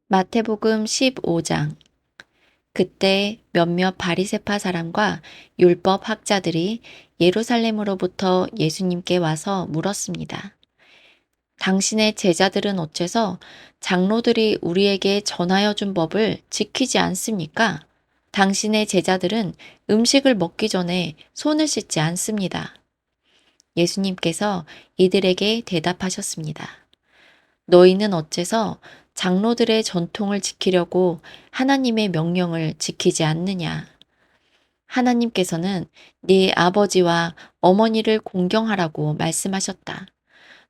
마태복음 15장. 그때 몇몇 바리새파 사람과 율법 학자들이 예루살렘으로부터 예수님께 와서 물었습니다. 당신의 제자들은 어째서 장로들이 우리에게 전하여 준 법을 지키지 않습니까? 당신의 제자들은 음식을 먹기 전에 손을 씻지 않습니다. 예수님께서 이들에게 대답하셨습니다. 너희는 어째서 장로들의 전통을 지키려고 하나님의 명령을 지키지 않느냐? 하나님께서는 네 아버지와 어머니를 공경하라고 말씀하셨다.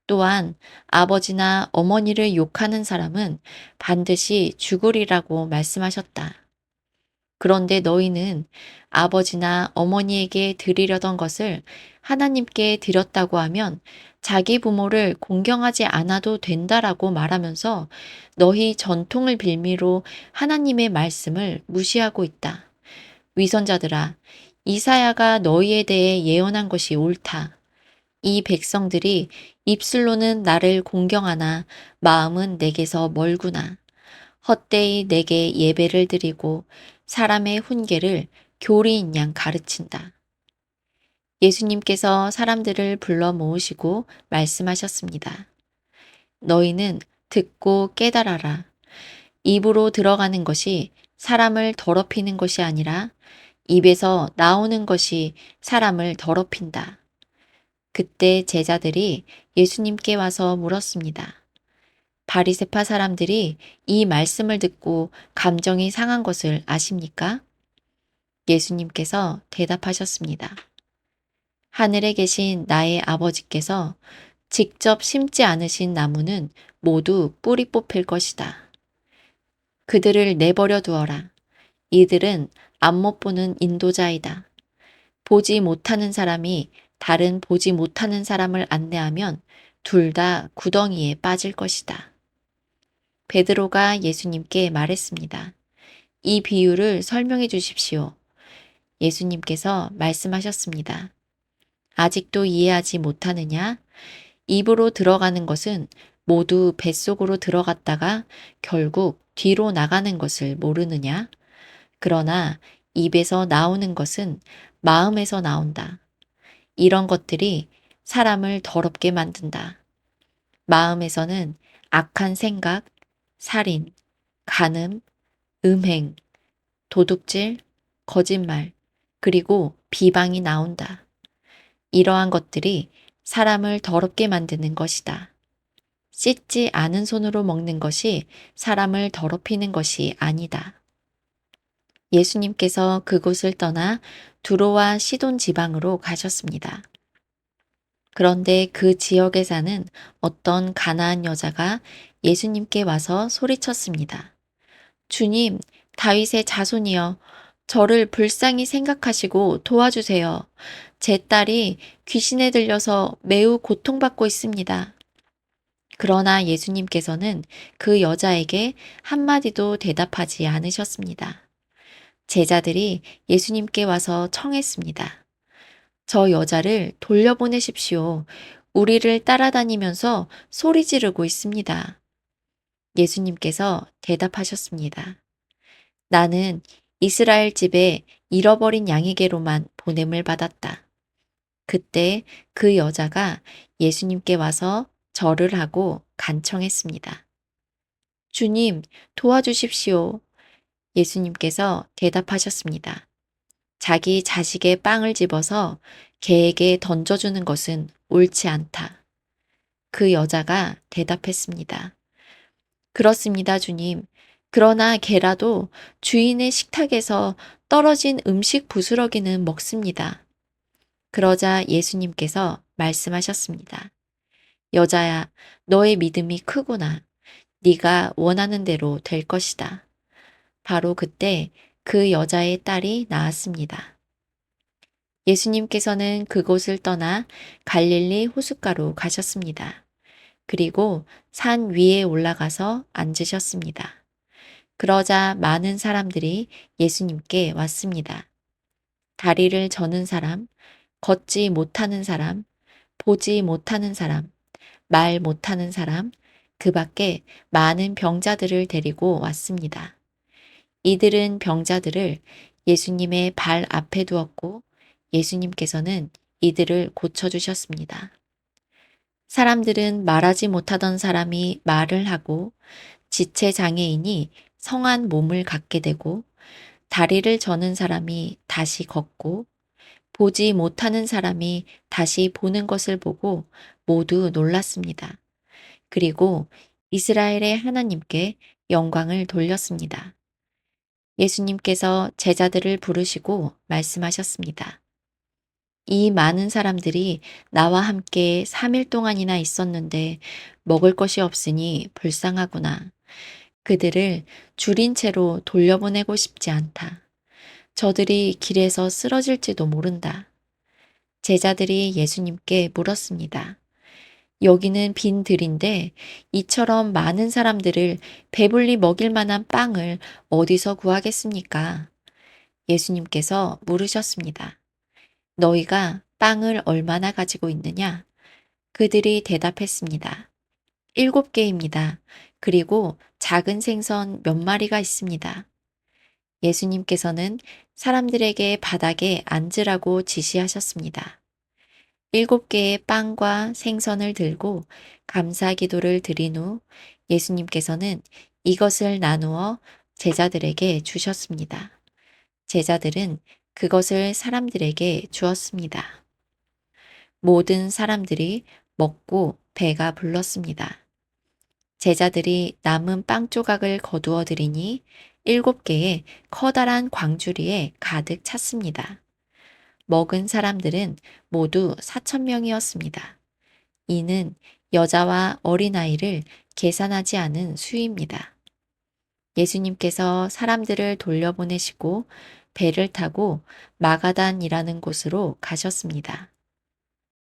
또한 아버지나 어머니를 욕하는 사람은 반드시 죽으리라고 말씀하셨다. 그런데 너희는 아버지나 어머니에게 드리려던 것을 하나님께 드렸다고 하면 자기 부모를 공경하지 않아도 된다라고 말하면서 너희 전통을 빌미로 하나님의 말씀을 무시하고 있다. 위선자들아, 이사야가 너희에 대해 예언한 것이 옳다. 이 백성들이 입술로는 나를 공경하나 마음은 내게서 멀구나. 헛되이 내게 예배를 드리고 사람의 훈계를 교리인 양 가르친다. 예수님께서 사람들을 불러 모으시고 말씀하셨습니다. 너희는 듣고 깨달아라. 입으로 들어가는 것이 사람을 더럽히는 것이 아니라 입에서 나오는 것이 사람을 더럽힌다. 그때 제자들이 예수님께 와서 물었습니다. 바리새파 사람들이 이 말씀을 듣고 감정이 상한 것을 아십니까? 예수님께서 대답하셨습니다. 하늘에 계신 나의 아버지께서 직접 심지 않으신 나무는 모두 뿌리 뽑힐 것이다. 그들을 내버려 두어라. 이들은 앞못 보는 인도자이다. 보지 못하는 사람이 다른 보지 못하는 사람을 안내하면 둘 다 구덩이에 빠질 것이다. 베드로가 예수님께 말했습니다. 이 비유를 설명해 주십시오. 예수님께서 말씀하셨습니다. 아직도 이해하지 못하느냐? 입으로 들어가는 것은 모두 뱃속으로 들어갔다가 결국 뒤로 나가는 것을 모르느냐? 그러나 입에서 나오는 것은 마음에서 나온다. 이런 것들이 사람을 더럽게 만든다. 마음에서는 악한 생각, 살인, 간음, 음행, 도둑질, 거짓말, 그리고 비방이 나온다. 이러한 것들이 사람을 더럽게 만드는 것이다. 씻지 않은 손으로 먹는 것이 사람을 더럽히는 것이 아니다. 예수님께서 그곳을 떠나 두로와 시돈 지방으로 가셨습니다. 그런데 그 지역에 사는 어떤 가나안 여자가 예수님께 와서 소리쳤습니다. 주님, 다윗의 자손이여, 저를 불쌍히 생각하시고 도와주세요. 제 딸이 귀신에 들려서 매우 고통받고 있습니다. 그러나 예수님께서는 그 여자에게 한마디도 대답하지 않으셨습니다. 제자들이 예수님께 와서 청했습니다. 저 여자를 돌려보내십시오. 우리를 따라다니면서 소리 지르고 있습니다. 예수님께서 대답하셨습니다. 나는 이스라엘 집에 잃어버린 양에게로만 보냄을 받았다. 그때 그 여자가 예수님께 와서 절을 하고 간청했습니다. 주님, 도와주십시오. 예수님께서 대답하셨습니다. 자기 자식의 빵을 집어서 개에게 던져주는 것은 옳지 않다. 그 여자가 대답했습니다. 그렇습니다, 주님. 그러나 개라도 주인의 식탁에서 떨어진 음식 부스러기는 먹습니다. 그러자 예수님께서 말씀하셨습니다. 여자야, 너의 믿음이 크구나. 네가 원하는 대로 될 것이다. 바로 그때 그 여자의 딸이 나았습니다. 예수님께서는 그곳을 떠나 갈릴리 호숫가로 가셨습니다. 그리고 산 위에 올라가서 앉으셨습니다. 그러자 많은 사람들이 예수님께 왔습니다. 다리를 저는 사람, 걷지 못하는 사람, 보지 못하는 사람, 말 못하는 사람, 그 밖에 많은 병자들을 데리고 왔습니다. 이들은 병자들을 예수님의 발 앞에 두었고 예수님께서는 이들을 고쳐주셨습니다. 사람들은 말하지 못하던 사람이 말을 하고 지체 장애인이 성한 몸을 갖게 되고 다리를 저는 사람이 다시 걷고 보지 못하는 사람이 다시 보는 것을 보고 모두 놀랐습니다. 그리고 이스라엘의 하나님께 영광을 돌렸습니다. 예수님께서 제자들을 부르시고 말씀하셨습니다. 이 많은 사람들이 나와 함께 3일 동안이나 있었는데 먹을 것이 없으니 불쌍하구나. 그들을 줄인 채로 돌려보내고 싶지 않다. 저들이 길에서 쓰러질지도 모른다. 제자들이 예수님께 물었습니다. 여기는 빈 들인데 이처럼 많은 사람들을 배불리 먹일 만한 빵을 어디서 구하겠습니까? 예수님께서 물으셨습니다. 너희가 빵을 얼마나 가지고 있느냐? 그들이 대답했습니다. 7개입니다. 그리고 작은 생선 몇 마리가 있습니다. 예수님께서는 사람들에게 바닥에 앉으라고 지시하셨습니다. 7개의 빵과 생선을 들고 감사 기도를 드린 후 예수님께서는 이것을 나누어 제자들에게 주셨습니다. 제자들은 그것을 사람들에게 주었습니다. 모든 사람들이 먹고 배가 불렀습니다. 제자들이 남은 빵 조각을 거두어 드리니 7개의 커다란 광주리에 가득 찼습니다. 먹은 사람들은 모두 4,000명이었습니다. 이는 여자와 어린아이를 계산하지 않은 수입니다. 예수님께서 사람들을 돌려보내시고 배를 타고 마가단이라는 곳으로 가셨습니다.